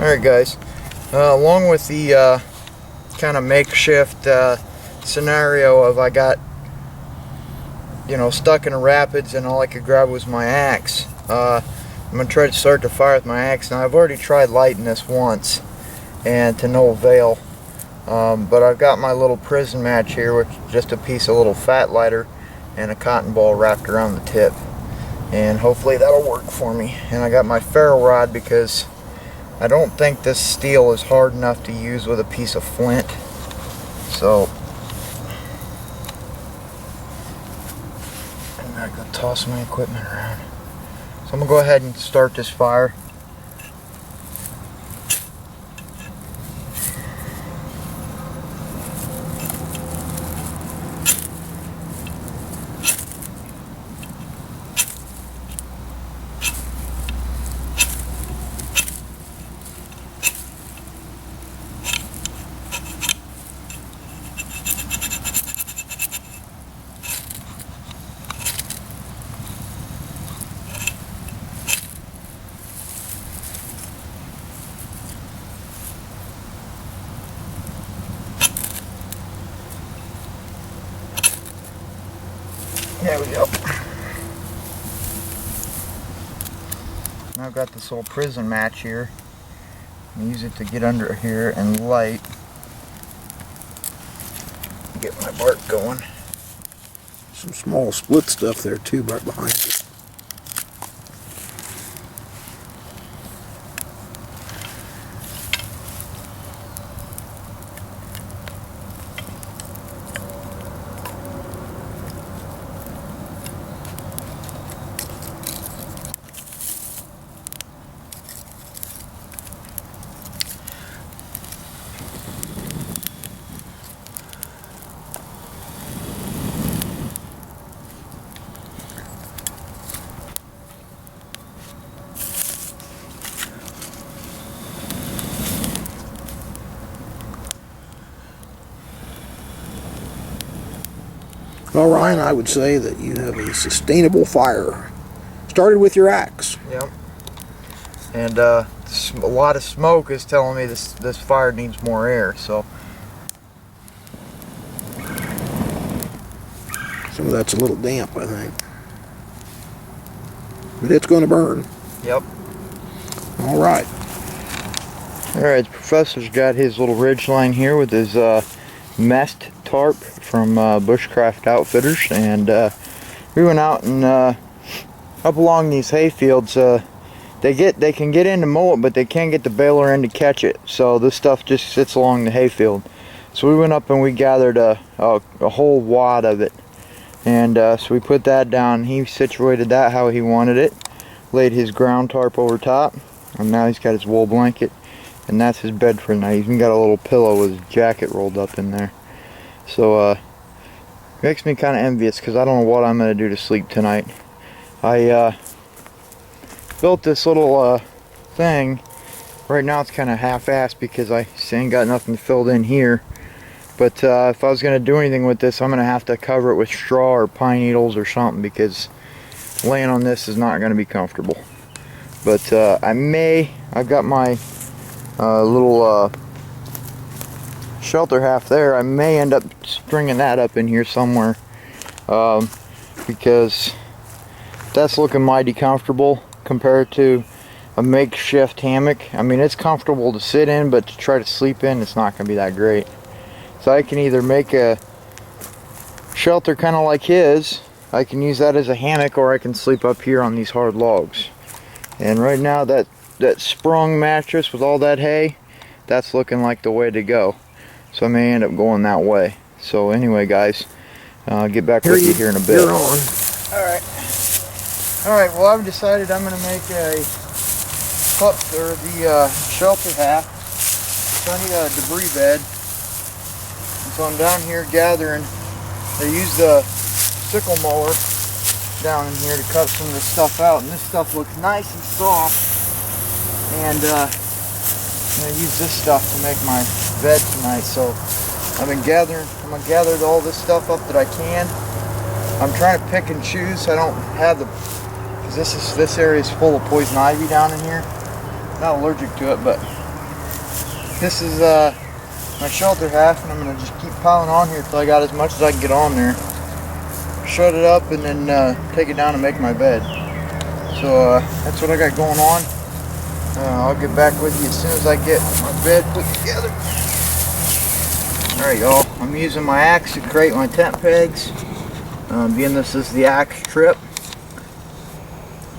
Alright guys, along with the kind of makeshift scenario of I got stuck in a rapids and all I could grab was my axe, I'm going to try to start the fire with my axe. Now I've already tried lighting this once and to no avail, but I've got my little prison match here, which is just a piece of little fat lighter and a cotton ball wrapped around the tip, and hopefully that'll work for me. And I got my ferro rod because I don't think this steel is hard enough to use with a piece of flint. So I'm not going to toss my equipment around. So I'm going to go ahead and start this fire. There we go. Now I've got this old prison match here. I use it to get under here and light. Get my bark going. Some small split stuff there too, right behind you. Well, Ryan, I would say that you have a sustainable fire. Started with your axe. Yep. And a lot of smoke is telling me this fire needs more air, so. Some of that's a little damp, I think. But it's going to burn. Yep. All right. Alright, the professor's got his little ridge line here with his mest tarp from Bushcraft Outfitters, and we went out and up along these hay fields. They can get in to mow it, but they can't get the baler in to catch it, so this stuff just sits along the hay field. So we went up and we gathered a whole wad of it, and so we put that down. He situated that how he wanted it, laid his ground tarp over top, and now he's got his wool blanket, and that's his bed for the night. He's even got a little pillow with his jacket rolled up in there. So makes me kind of envious because I don't know what I'm going to do to sleep tonight. I built this little thing. Right now it's kind of half-assed because I ain't got nothing filled in here. But if I was going to do anything with this, I'm going to have to cover it with straw or pine needles or something, because laying on this is not going to be comfortable. But I've got my little shelter half there. I may end up stringing that up in here somewhere, because that's looking mighty comfortable compared to a makeshift hammock. I mean, it's comfortable to sit in, but to try to sleep in, it's not going to be that great. So I can either make a shelter kind of like his. I can use that as a hammock, or I can sleep up here on these hard logs. And right now that sprung mattress with all that hay, that's looking like the way to go. So I may end up going that way. So anyway, guys, I'll get back with you here in a bit. You're on. Alright, well, I've decided I'm going to make the shelter half. So I need a debris bed. And so I'm down here gathering. They use the sickle mower down in here to cut some of this stuff out. And this stuff looks nice and soft. And I'm going to use this stuff to make my bed tonight. So I'm going to gather all this stuff up that I can. I'm trying to pick and choose. I don't have because this area is full of poison ivy down in here. Not allergic to it, but this is my shelter half, and I'm gonna just keep piling on here till I got as much as I can get on there. Shut it up and then take it down and make my bed. So that's what I got going on. I'll get back with you as soon as I get my bed put together. Alright y'all, I'm using my axe to create my tent pegs. Being this is the axe trip.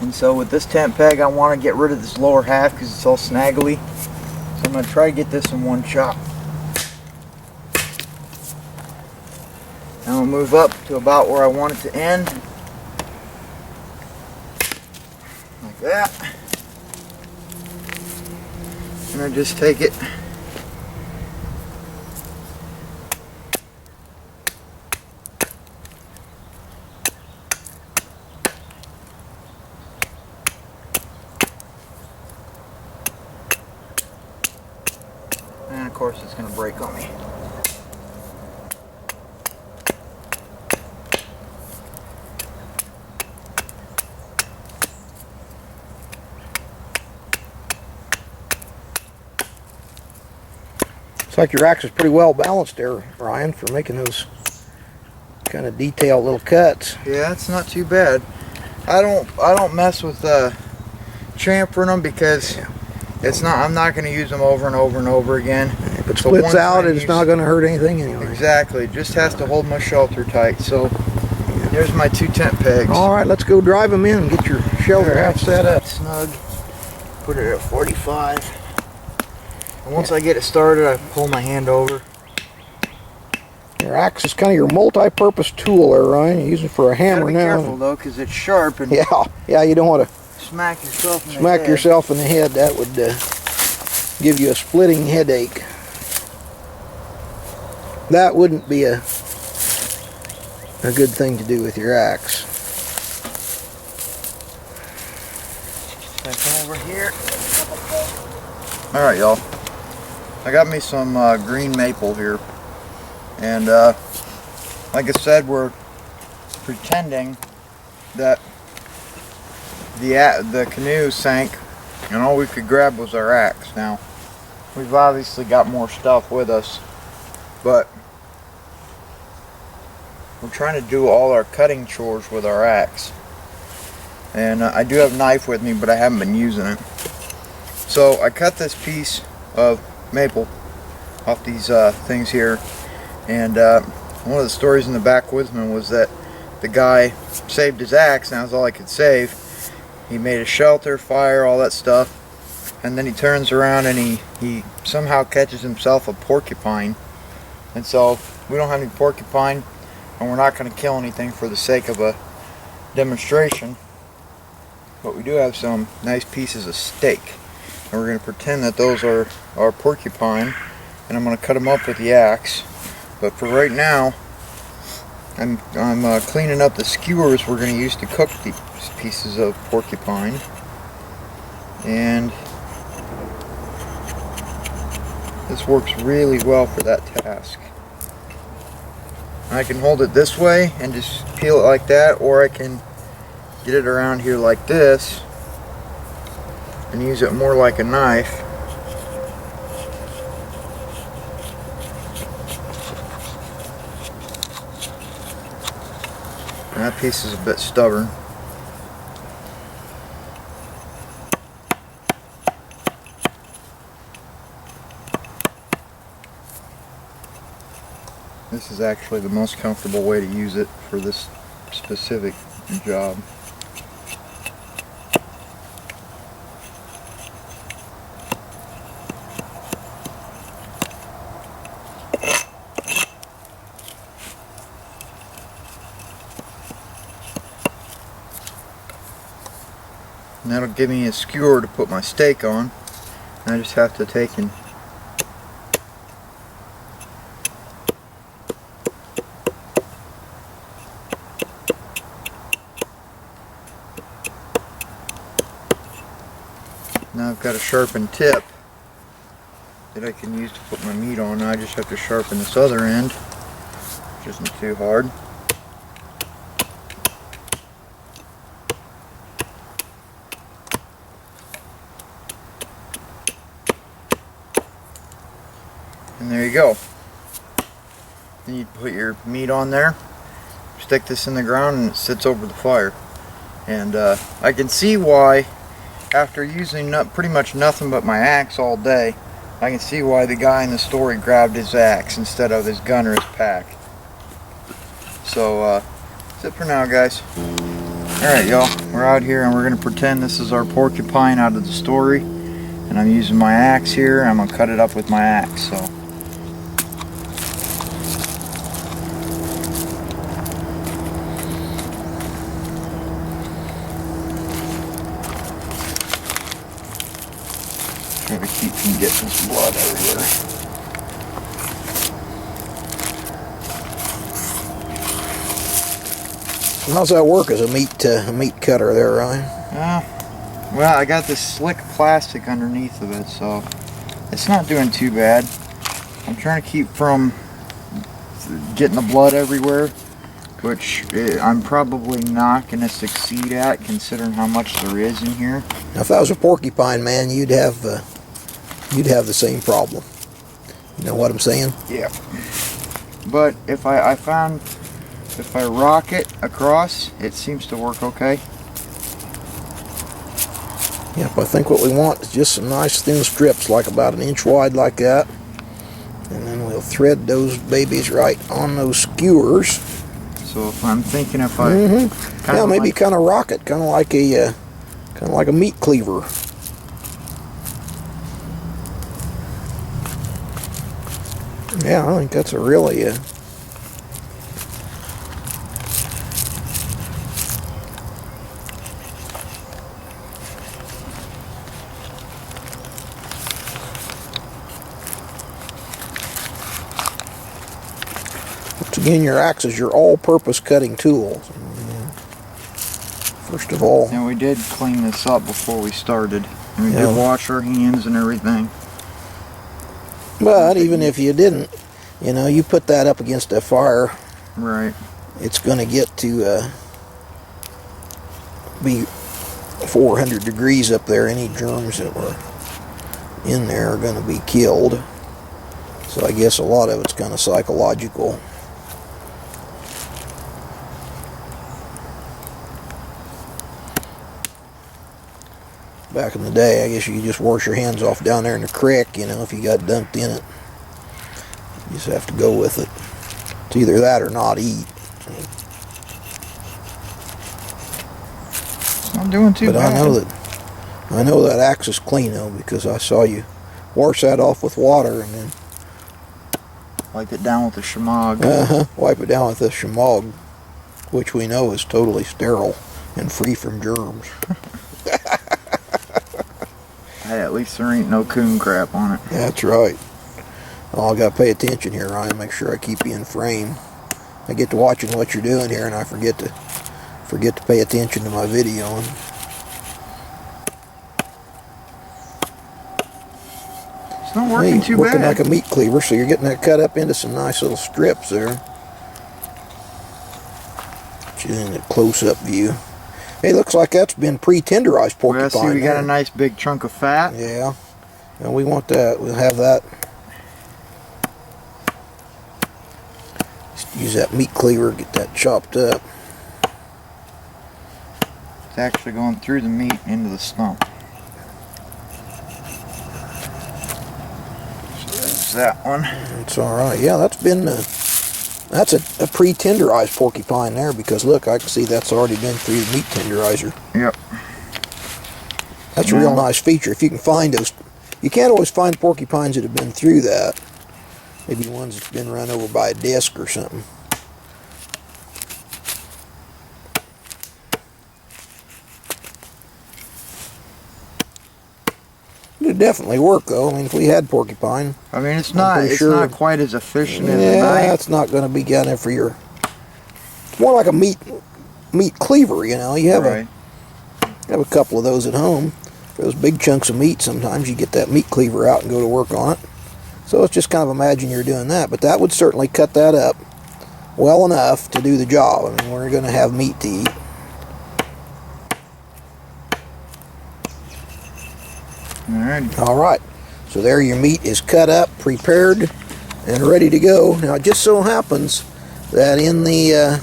And so with this tent peg I want to get rid of this lower half because it's all snaggly. So I'm going to try to get this in one chop. Now I'll move up to about where I want it to end. Like that. And I just take it and of course it's going to break on me. Looks like your axe is pretty well balanced there, Ryan, for making those kind of detailed little cuts. Yeah, it's not too bad. I don't mess with chamfering them because it's not. I'm not going to use them over and over and over again. If it splits out, it's not going to hurt anything anyway. Exactly. Just has to hold my shelter tight. So there's my 2 tent pegs. All right, let's go drive them in and get your shelter half set up. Snug. Put it at 45. And once I get it started, I pull my hand over. Your axe is kind of your multi-purpose tool there, Ryan. You use it for a hammer now. You gotta be careful though, because it's sharp and yeah, you don't want to smack yourself in the head. yourself in the head. That would give you a splitting headache. That wouldn't be a good thing to do with your axe. So I come over here. All right, y'all. I got me some green maple here, and like I said, we're pretending that the canoe sank, and all we could grab was our axe. Now, we've obviously got more stuff with us, but we're trying to do all our cutting chores with our axe. And I do have a knife with me, but I haven't been using it. So I cut this piece of maple off these things here, and one of the stories in the backwoodsman was that the guy saved his axe, and that was all he could save. He made a shelter, fire, all that stuff, and then he turns around and he somehow catches himself a porcupine. And so we don't have any porcupine, and we're not going to kill anything for the sake of a demonstration, but we do have some nice pieces of steak. And we're going to pretend that those are our porcupine, and I'm going to cut them up with the axe. But for right now, I'm cleaning up the skewers we're going to use to cook these pieces of porcupine. And this works really well for that task. I can hold it this way and just peel it like that, or I can get it around here like this and use it more like a knife. And that piece is a bit stubborn. This is actually the most comfortable way to use it for this specific job. And that'll give me a skewer to put my steak on. I just have to take and now I've got a sharpened tip that I can use to put my meat on. Now I just have to sharpen this other end, which isn't too hard. And there you go. Then you put your meat on there, stick this in the ground, and it sits over the fire. And I can see why, after using pretty much nothing but my axe all day, I can see why the guy in the story grabbed his axe instead of his gun or his pack. So that's it for now, guys. Alright, y'all, we're out here and we're going to pretend this is our porcupine out of the story. And I'm using my axe here, and I'm going to cut it up with my axe. So try to keep from getting this blood everywhere. How's that work as a meat cutter there, Ryan? Well, I got this slick plastic underneath of it, so it's not doing too bad. I'm trying to keep from getting the blood everywhere, which I'm probably not going to succeed at, considering how much there is in here. Now, if that was a porcupine, man, you'd have the same problem. You know what I'm saying? Yeah. But if if I rock it across, it seems to work okay. Yep, I think what we want is just some nice thin strips, like about an inch wide like that. And then we'll thread those babies right on those skewers. So if I'm thinking if I... Yeah, maybe kind of rock it, kind of like a meat cleaver. Yeah, I think that's a really... Once again, your axe is your all-purpose cutting tool. First of all... And we did clean this up before we started. And we Yeah. did wash our hands and everything. But even if you didn't, you know, you put that up against a fire, Right. it's going to get to be 400 degrees up there. Any germs that were in there are going to be killed. So I guess a lot of it's kind of psychological. Back in the day, I guess you could just wash your hands off down there in the creek, you know, if you got dunked in it. You just have to go with it. It's either that or not eat. It's not doing too But bad. I know that axe is clean though, because I saw you wash that off with water and then Wipe it down with a shemagh. wipe it down with a shemagh, which we know is totally sterile and free from germs. Hey, at least there ain't no coon crap on it. That's right. Oh, I gotta pay attention here, Ryan. Make sure I keep you in frame. I get to watching what you're doing here, and I forget to pay attention to my video. It's not working too working bad. like a meat cleaver, so you're getting that cut up into some nice little strips there. Get you in a close-up view. Hey, looks like that's been pre-tenderized porcupine. Well, see, we got there. a nice big chunk of fat. Yeah, and we want that. We'll have that. Just use that meat cleaver, get that chopped up. It's actually going through the meat into the stump. So there's that one. It's all right. Yeah, that's been that's a pre-tenderized porcupine there, because look, I can see that's already been through the meat tenderizer. Yep. That's a real nice feature. If you can find those, you can't always find porcupines that have been through that. Maybe ones that's been run over by a disc or something. It'd definitely work though. I mean, if we had porcupine, I mean, it's I'm not pretty it's sure- not quite as efficient as a yeah, knife. it's not going to be down there for your. It's more like a meat cleaver, you know. You have Right. have a couple of those at home. For those big chunks of meat, sometimes you get that meat cleaver out and go to work on it. So it's just kind of imagine you're doing that, but that would certainly cut that up well enough to do the job. I mean, we're going to have meat to eat. Alright. All right, so there your meat is cut up, prepared and ready to go. Now it just so happens that in the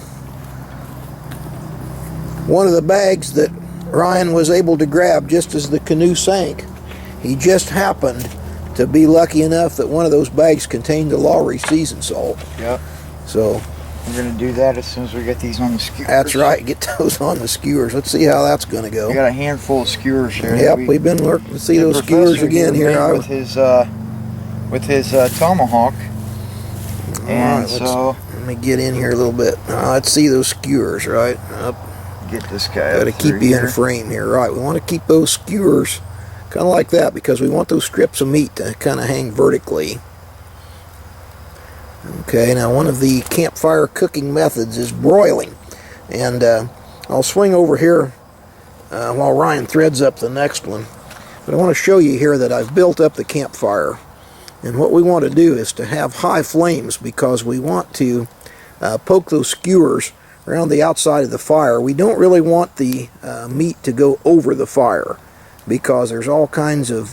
one of the bags that Ryan was able to grab just as the canoe sank, he just happened to be lucky enough that one of those bags contained the Lowry seasoned salt. Yep. So we're gonna do that as soon as we get these on the skewers. that's right, get those on the skewers. Let's see how that's going to go. We got a handful of skewers here. Yep, we've been working to see those skewers again here. With his tomahawk. And right, so let me get in here a little bit. Let's see those skewers, right? Up. Get this guy. Got to keep you in frame here, right? We want to keep those skewers kind of like that because we want those strips of meat to kind of hang vertically. Okay, now one of the campfire cooking methods is broiling, and I'll swing over here while Ryan threads up the next one. But I want to show you here that I've built up the campfire, and what we want to do is to have high flames because we want to poke those skewers around the outside of the fire. We don't really want the meat to go over the fire because there's all kinds of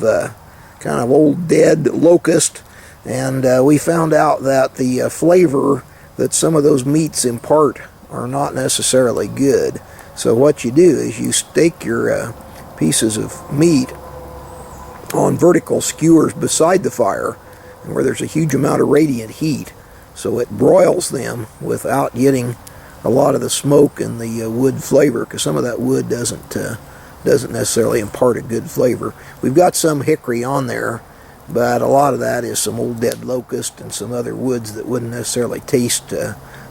kind of old dead locust, and we found out that the flavor that some of those meats impart are not necessarily good. So what you do is you stake your pieces of meat on vertical skewers beside the fire, and where there's a huge amount of radiant heat, so it broils them without getting a lot of the smoke and the wood flavor, because some of that wood doesn't necessarily impart a good flavor. We've got some hickory on there, but a lot of that is some old dead locust and some other woods that wouldn't necessarily taste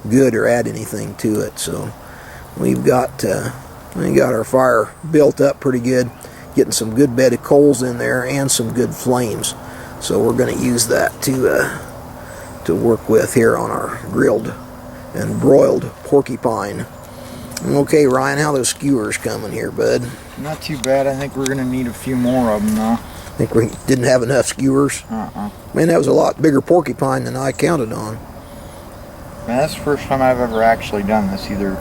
good or add anything to it. So we got our fire built up pretty good, getting some good bed of coals in there and some good flames. So we're going to use that to work with here on our grilled and broiled porcupine. Okay, Ryan, how those skewers coming here, bud? not too bad. I think we're gonna need a few more of them though. I think we didn't have enough skewers. Man, that was a lot bigger porcupine than I counted on. Man, that's the first time I've ever actually done this. Either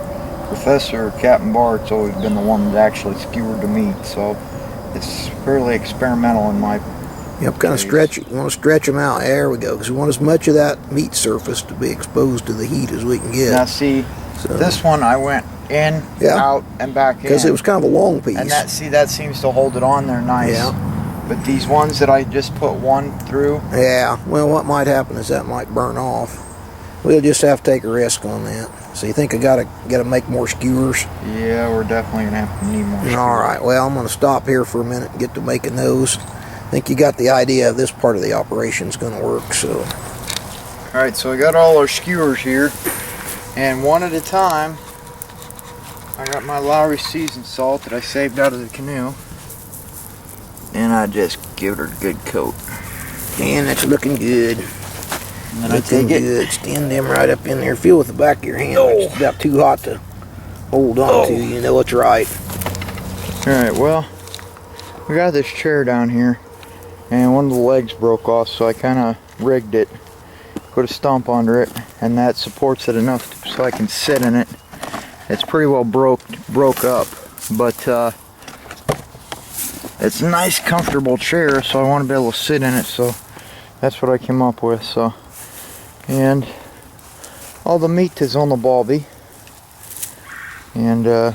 Professor or Captain Bart's always been the one that actually skewered the meat, so it's fairly experimental in my Yep, kind of stretch it. You want to stretch them out. There we go. Because we want as much of that meat surface to be exposed to the heat as we can get. Now see, this one I went in, out, and back in. Because it was kind of a long piece. And that seems to hold it on there nice. Yeah. But these ones that I just put one through. Yeah, well, what might happen is that might burn off. We'll just have to take a risk on that. So you think I gotta make more skewers? Yeah, we're definitely gonna have to need more skewers. All right. Well, I'm gonna stop here for a minute and get to making those. I think you got the idea of this part of the operation's going to work. So, all right, so I got all our skewers here, and one at a time. I got my Lowry seasoned salt that I saved out of the canoe, and I just give it a good coat. And that's looking good. And then I take it. Good. Stand them right up in there. Feel with the back of your hand. Like it's about too hot to hold on to. You know it's right. All right. Well, we got this chair down here. And one of the legs broke off, so I kind of rigged it, put a stump under it, and that supports it enough so I can sit in it. It's pretty well broke up, but it's a nice, comfortable chair, so I want to be able to sit in it. So that's what I came up with. So, and all the meat is on the barbie, and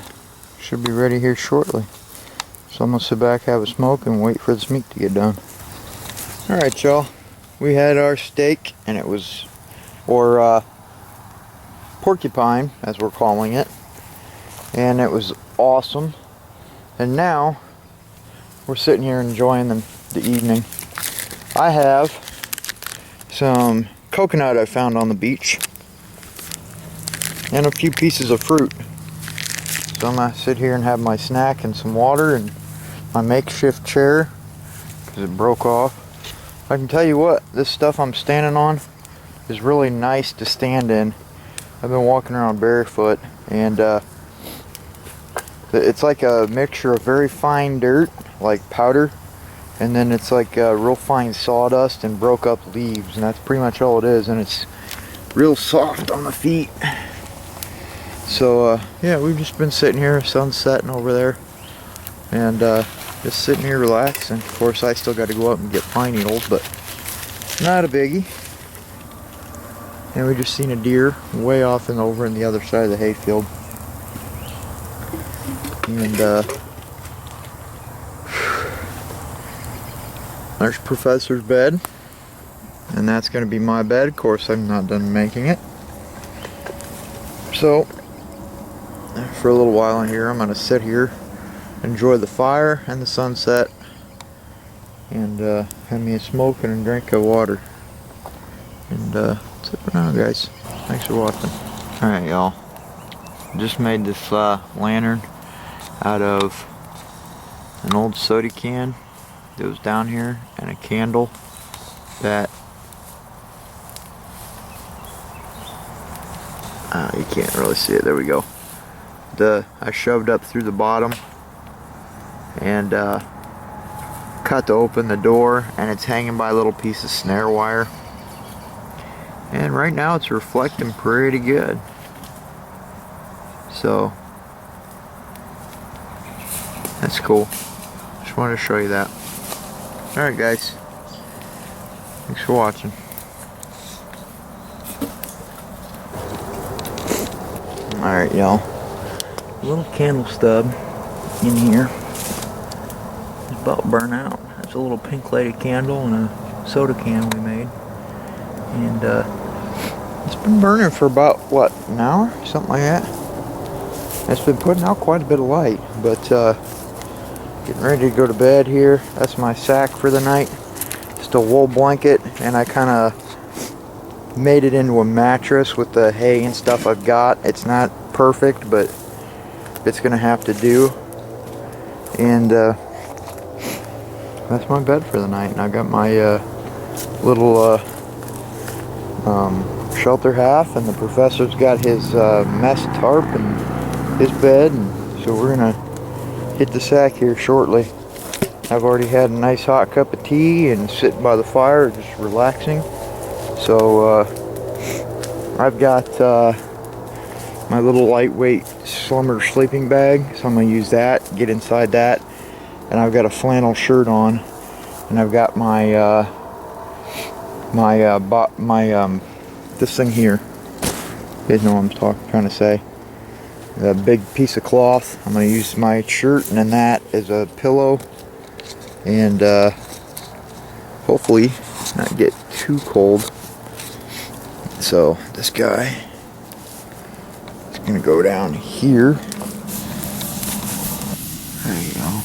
should be ready here shortly. So I'm gonna sit back, have a smoke, and wait for this meat to get done. Alright, y'all, we had our steak, and it was, or porcupine, as we're calling it, and it was awesome. And now we're sitting here enjoying the evening. I have some coconut I found on the beach and a few pieces of fruit. So I'm gonna sit here and have my snack and some water and my makeshift chair because it broke off. I can tell you what, this stuff I'm standing on is really nice to stand in. I've been walking around barefoot, and it's like a mixture of very fine dirt, like powder, and then it's like real fine sawdust and broke up leaves, and that's pretty much all it is, and it's real soft on the feet. So yeah, we've just been sitting here, sun's setting over there, and just sitting here relaxing. Of course, I still got to go up and get pine needles, but not a biggie. And we just seen a deer way off and over in the other side of the hayfield. And there's Professor's bed. And that's going to be my bed. Of course, I'm not done making it. So, for a little while in here, I'm going to sit here, enjoy the fire and the sunset, and have me a smoke and a drink of water. And that's it for now, guys. Thanks for watching. Alright, y'all. Just made this lantern out of an old soda can that was down here and a candle that you can't really see it. There we go. I shoved up through the bottom and cut to open the door, and it's hanging by a little piece of snare wire. And right now it's reflecting pretty good. So that's cool. Just wanted to show you that. Alright, guys. Thanks for watching. Alright, y'all. A little candle stub in here. It's about burnt out. That's a little pink lighted candle and a soda can we made. And it's been burning for about, what, an hour? Something like that. It's been putting out quite a bit of light. But getting ready to go to bed here. That's my sack for the night. Just a wool blanket, and I kind of made it into a mattress with the hay and stuff I've got. It's not perfect, but it's gonna have to do. And that's my bed for the night. And I got my little shelter half, and the Professor's got his mesh tarp and his bed, and so we're gonna hit the sack here shortly. I've already had a nice hot cup of tea and sitting by the fire just relaxing. So I've got my little lightweight slumber sleeping bag, so I'm gonna use that, get inside that, and I've got a flannel shirt on, and I've got my this thing here. You guys know what I'm trying to say. A big piece of cloth. I'm gonna use my shirt and then that as a pillow, and hopefully not get too cold. So this guy is gonna go down here. There you go.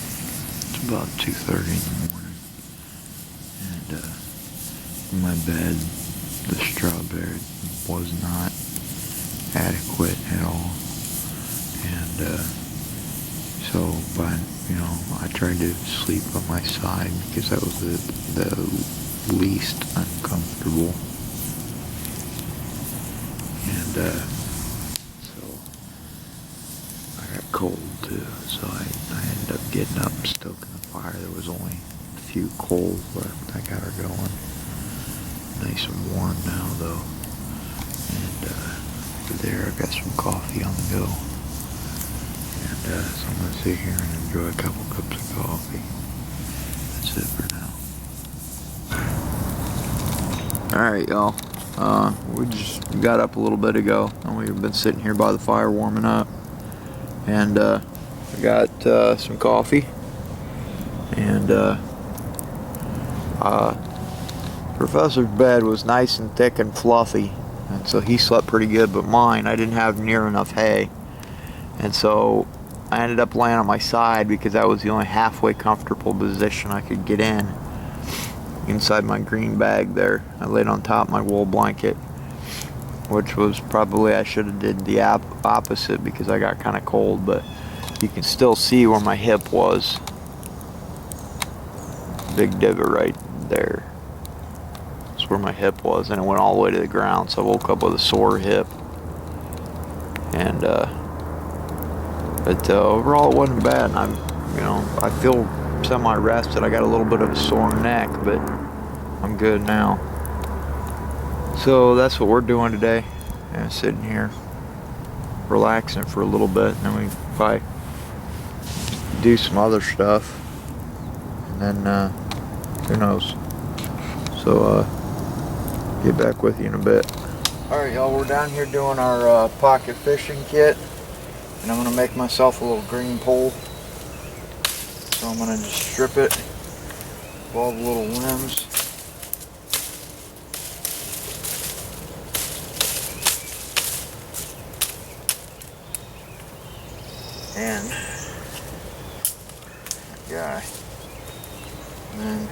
It's about 2:30 in the morning, and my bed, the straw bed was not adequate at all, and so I tried to sleep on my side because that was the least uncomfortable. And so I got cold too, so I ended up getting up and stoking the fire. There was only a few coals left. I got her going. Nice and warm now though. And over there I got some coffee on the go. And so I'm going to sit here and enjoy a couple cups of coffee. That's it for now. Alright, y'all. We just got up a little bit ago, and we've been sitting here by the fire warming up, and we got some coffee, and Professor's bed was nice and thick and fluffy, and so he slept pretty good, but mine, I didn't have near enough hay, and so I ended up laying on my side because that was the only halfway comfortable position I could get in. Inside my green bag there, I laid on top of my wool blanket, which was probably, I should have did the opposite because I got kind of cold, but you can still see where my hip was. Big divot right there. That's where my hip was, and it went all the way to the ground, so I woke up with a sore hip. And but overall it wasn't bad. And I feel semi-rested. I got a little bit of a sore neck, but I'm good now. So that's what we're doing today. And sitting here, relaxing for a little bit, and then we probably do some other stuff. And then who knows? So get back with you in a bit. Alright y'all, we're down here doing our pocket fishing kit, and I'm going to make myself a little green pole. So I'm going to just strip it of all the little limbs. And that guy. And then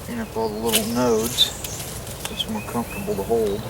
clean up all the little nodes so it's more comfortable to hold.